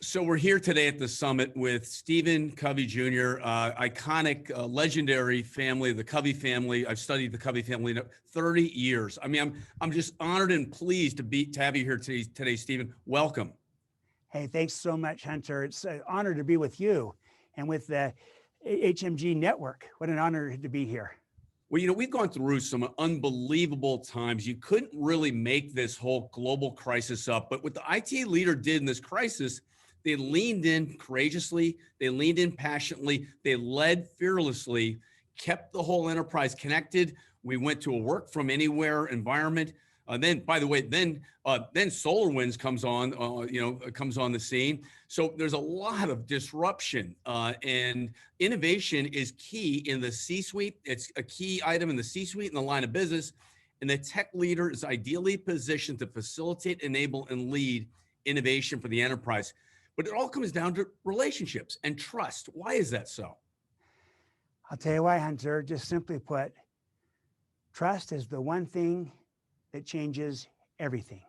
So we're here today at the summit with Stephen Covey Jr., iconic, legendary family, the Covey family. I've studied the Covey family 30 years. I mean, I'm just honored and pleased to have you here today, Stephen. Welcome. Hey, thanks so much, Hunter. It's an honor to be with you and with the HMG network. What an honor to be here. Well, we've gone through some unbelievable times. You couldn't really make this whole global crisis up, but what the IT leader did in this crisis, they leaned in courageously, they leaned in passionately, they led fearlessly, kept the whole enterprise connected. We went to a work from anywhere environment. Then, by the way, then SolarWinds comes on the scene. So there's a lot of disruption, and innovation is key in the C-suite. It's a key item in the C-suite in the line of business, and the tech leader is ideally positioned to facilitate, enable, and lead innovation for the enterprise. But it all comes down to relationships and trust. Why is that so? I'll tell you why, Hunter. Just simply put, trust is the one thing that changes everything.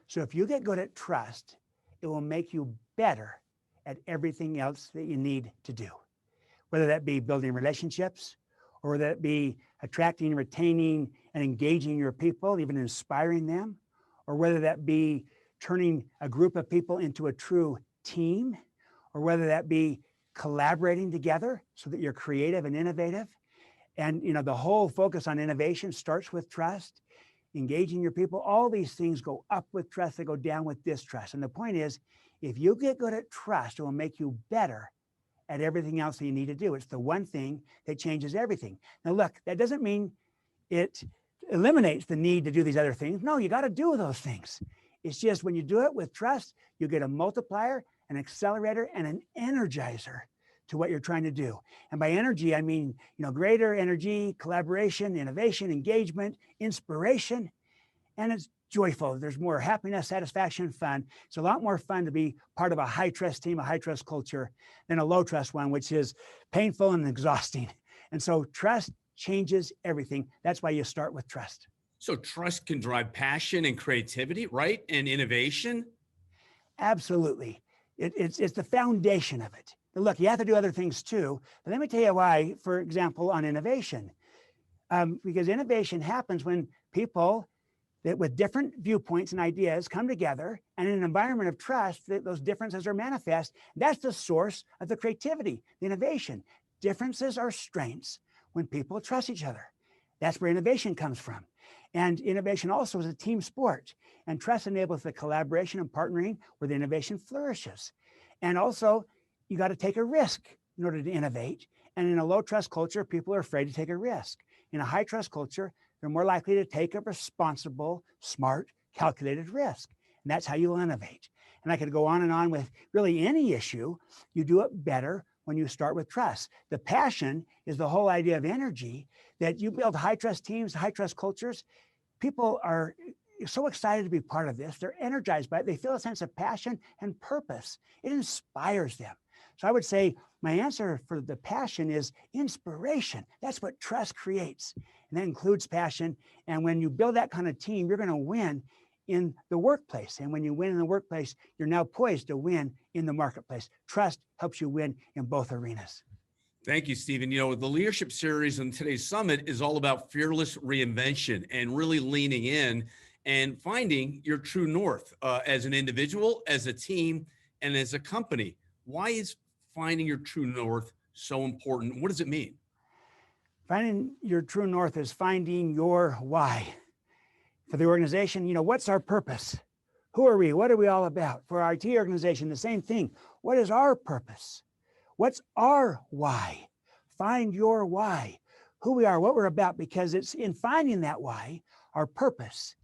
So if you get good at trust, it will make you better at everything else that you need to do. Whether that be building relationships, or whether that be attracting, retaining, and engaging your people, even inspiring them, or whether that be turning a group of people into a true team, or whether that be collaborating together so that you're creative and innovative. And the whole focus on innovation starts with trust. Engaging your people, all these things go up with trust, they go down with distrust. And the point is, if you get good at trust, it will make you better at everything else that you need to do. It's the one thing that changes everything. Now look, that doesn't mean it eliminates the need to do these other things. No, you got to do those things. It's just when you do it with trust, you get a multiplier, an accelerator, and an energizer to what you're trying to do. And by energy, I mean, greater energy, collaboration, innovation, engagement, inspiration, and it's joyful. There's more happiness, satisfaction, fun. It's a lot more fun to be part of a high trust team, a high trust culture, than a low trust one, which is painful and exhausting. And so trust changes everything. That's why you start with trust. So trust can drive passion and creativity, right? And innovation? Absolutely. It's the foundation of it. But look, you have to do other things too. But let me tell you why, for example, on innovation. Because innovation happens when people that with different viewpoints and ideas come together, and in an environment of trust, that those differences are manifest. That's the source of the creativity, the innovation. Differences are strengths when people trust each other. That's where innovation comes from. And innovation also is a team sport. And trust enables the collaboration and partnering where the innovation flourishes. And also, you got to take a risk in order to innovate. And in a low trust culture, people are afraid to take a risk. In a high trust culture, they're more likely to take a responsible, smart, calculated risk. And that's how you'll innovate. And I could go on and on with really any issue. You do it better when you start with trust. The passion is the whole idea of energy, that you build high trust teams, high trust cultures. People are so excited to be part of this. They're energized by it. They feel a sense of passion and purpose. It inspires them. So I would say my answer for the passion is inspiration. That's what trust creates. And that includes passion. And when you build that kind of team, you're going to win in the workplace. And when you win in the workplace, you're now poised to win in the marketplace. Trust helps you win in both arenas. Thank you, Stephen. The leadership series in today's summit is all about fearless reinvention and really leaning in and finding your true north as an individual, as a team, and as a company. Why is finding your true north so important? What does it mean? Finding your true north is finding your why. For the organization, what's our purpose? Who are we? What are we all about? For our IT organization, the same thing. What is our purpose? What's our why? Find your why, who we are, what we're about, because it's in finding that why, our purpose,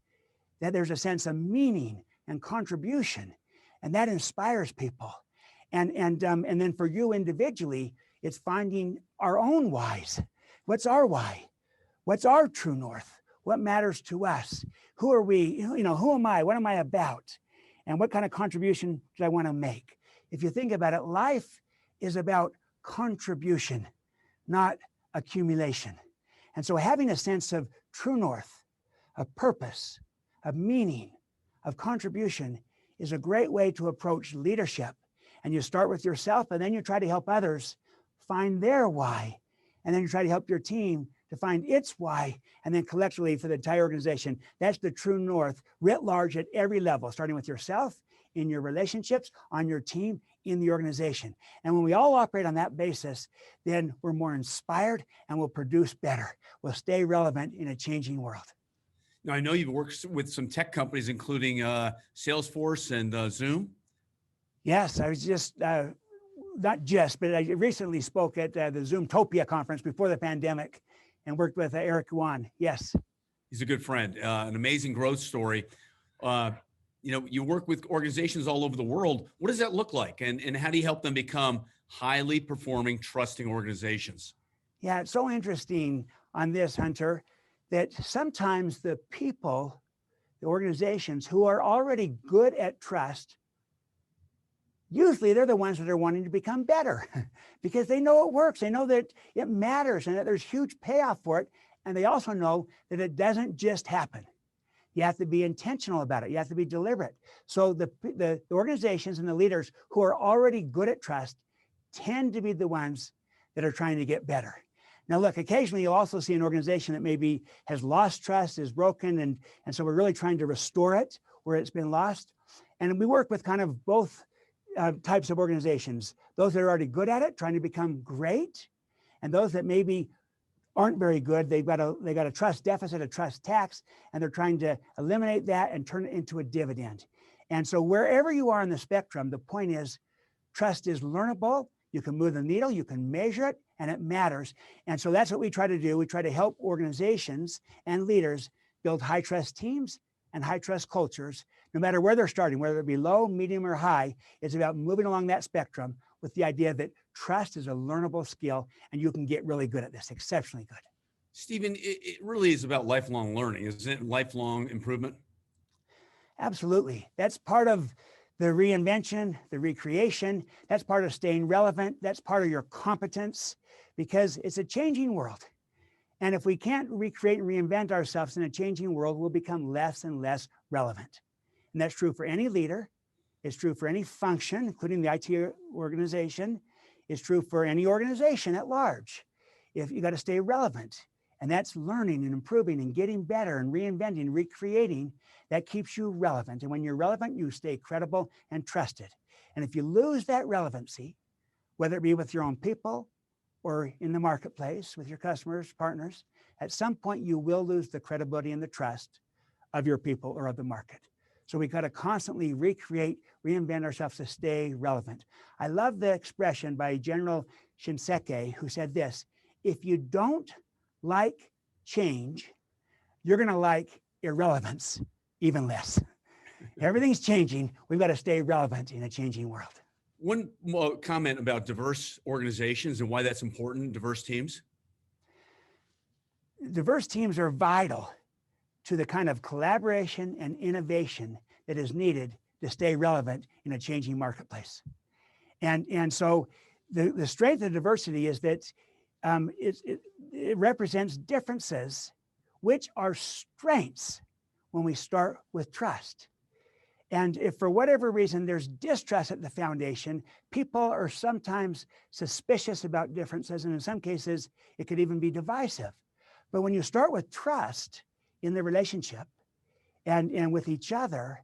that there's a sense of meaning and contribution, and that inspires people. And then for you individually, it's finding our own whys. What's our why? What's our true north? What matters to us? Who are we? Who am I? What am I about? And what kind of contribution do I want to make? If you think about it, life is about contribution, not accumulation. And so having a sense of true north, of purpose, of meaning, of contribution is a great way to approach leadership And you start with yourself, and then you try to help others find their why. And then you try to help your team to find its why, and then collectively for the entire organization. That's the true north, writ large at every level, starting with yourself, in your relationships, on your team, in the organization. And when we all operate on that basis, then we're more inspired and we'll produce better. We'll stay relevant in a changing world. Now, I know you've worked with some tech companies, including Salesforce and Zoom. Yes, I was just, not just, but I recently spoke at the Zoomtopia conference before the pandemic and worked with Eric Yuan. Yes. He's a good friend, an amazing growth story. You work with organizations all over the world. What does that look like? And how do you help them become highly performing, trusting organizations? Yeah, it's so interesting on this, Hunter, that sometimes the people, the organizations who are already good at trust, usually they're the ones that are wanting to become better because they know it works. They know that it matters and that there's huge payoff for it. And they also know that it doesn't just happen. You have to be intentional about it. You have to be deliberate. So the organizations and the leaders who are already good at trust tend to be the ones that are trying to get better. Now, look, occasionally you'll also see an organization that maybe has lost trust, is broken, and so we're really trying to restore it where it's been lost. And we work with kind of both types of organizations, those that are already good at it, trying to become great, and those that maybe aren't very good. They got a trust deficit, a trust tax, and they're trying to eliminate that and turn it into a dividend. And so wherever you are on the spectrum, the point is trust is learnable. You can move the needle, you can measure it, and it matters. And so that's what we try to do. We try to help organizations and leaders build high trust teams and high trust cultures, no matter where they're starting, whether it be low, medium, or high. It's about moving along that spectrum with the idea that trust is a learnable skill and you can get really good at this, exceptionally good. Stephen, it really is about lifelong learning, isn't it? Lifelong improvement. Absolutely. That's part of the reinvention, the recreation. That's part of staying relevant. That's part of your competence, because it's a changing world. And if we can't recreate and reinvent ourselves in a changing world, we'll become less and less relevant. And that's true for any leader. It's true for any function, including the IT organization. It's true for any organization at large. If you got to stay relevant, and that's learning and improving and getting better and reinventing, recreating, that keeps you relevant. And when you're relevant, you stay credible and trusted. And if you lose that relevancy, whether it be with your own people or in the marketplace with your customers, partners, at some point you will lose the credibility and the trust of your people or of the market. So we got to constantly recreate, reinvent ourselves to stay relevant. I love the expression by General Shinseki, who said this: if you don't like change, you're going to like irrelevance even less. Everything's changing. We've got to stay relevant in a changing world. One more comment about diverse organizations and why that's important, diverse teams. Diverse teams are vital to the kind of collaboration and innovation that is needed to stay relevant in a changing marketplace. And so the strength of diversity is that it represents differences, which are strengths when we start with trust. And if for whatever reason there's distrust at the foundation, people are sometimes suspicious about differences, and in some cases, it could even be divisive. But when you start with trust in the relationship and with each other,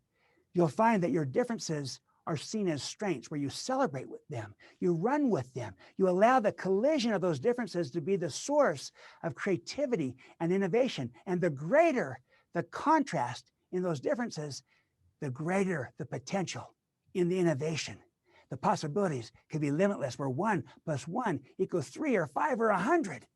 you'll find that your differences are seen as strengths, where you celebrate with them, you run with them, you allow the collision of those differences to be the source of creativity and innovation. And the greater the contrast in those differences, the greater the potential in the innovation. The possibilities can be limitless, where 1 + 1 = 3 or 5 or 100.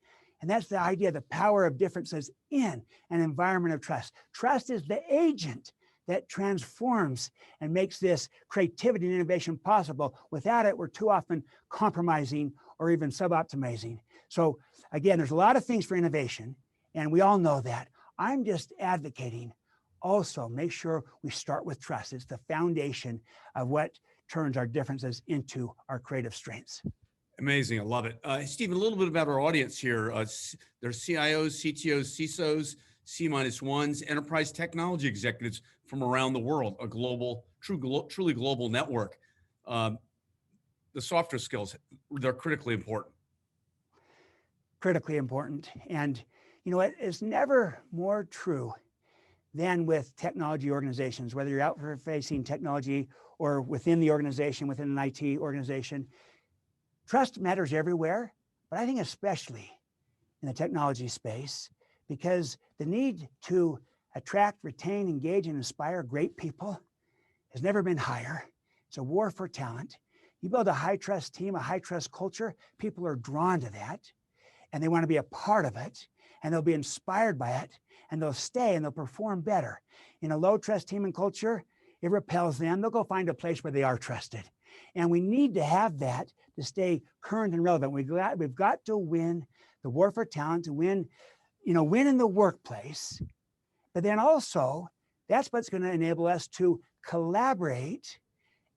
And that's the idea, the power of differences in an environment of trust. Trust is the agent that transforms and makes this creativity and innovation possible. Without it, we're too often compromising or even suboptimizing. So again, there's a lot of things for innovation, and we all know that. I'm just advocating also make sure we start with trust. It's the foundation of what turns our differences into our creative strengths. Amazing. I love it. Stephen, a little bit about our audience here. There's CIOs, CTOs, CISOs, C-1s, enterprise technology executives from around the world, a global, truly global network. the softer skills, they're critically important. Critically important. And you know, it is never more true than with technology organizations, whether you're out facing technology or within the organization, within an IT organization. Trust matters everywhere, but I think especially in the technology space, because the need to attract, retain, engage, and inspire great people has never been higher. It's a war for talent. You build a high trust team, a high trust culture, people are drawn to that and they want to be a part of it and they'll be inspired by it and they'll stay and they'll perform better. In a low trust team and culture, it repels them. They'll go find a place where they are trusted. And we need to have that to stay current and relevant. We've got to win the war for talent, to win, win in the workplace. But then also, that's what's going to enable us to collaborate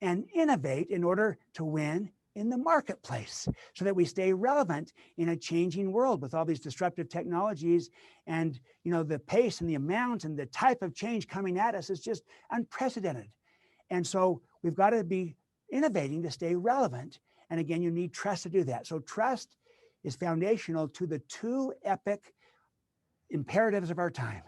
and innovate in order to win in the marketplace so that we stay relevant in a changing world with all these disruptive technologies. And the pace and the amount and the type of change coming at us is just unprecedented. And so we've got to be innovating to stay relevant. And again, you need trust to do that. So trust is foundational to the two epic imperatives of our time: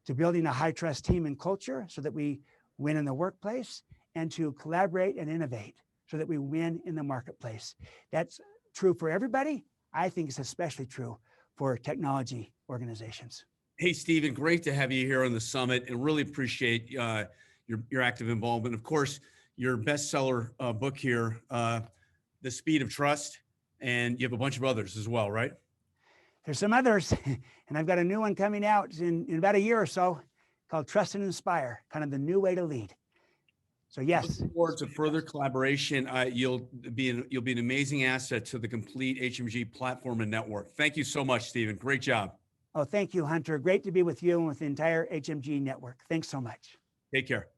to building a high trust team and culture so that we win in the workplace, and to collaborate and innovate so that we win in the marketplace. That's true for everybody. I think it's especially true for technology organizations. Hey, Stephen, great to have you here on the summit and really appreciate your active involvement. Of course, your bestseller book here, The Speed of Trust, and you have a bunch of others as well, right? There's some others, and I've got a new one coming out in about a year or so called Trust and Inspire, kind of the new way to lead. So yes. Looking forward to further collaboration. You'll be an amazing asset to the complete HMG platform and network. Thank you so much, Stephen. Great job. Oh, thank you, Hunter. Great to be with you and with the entire HMG network. Thanks so much. Take care.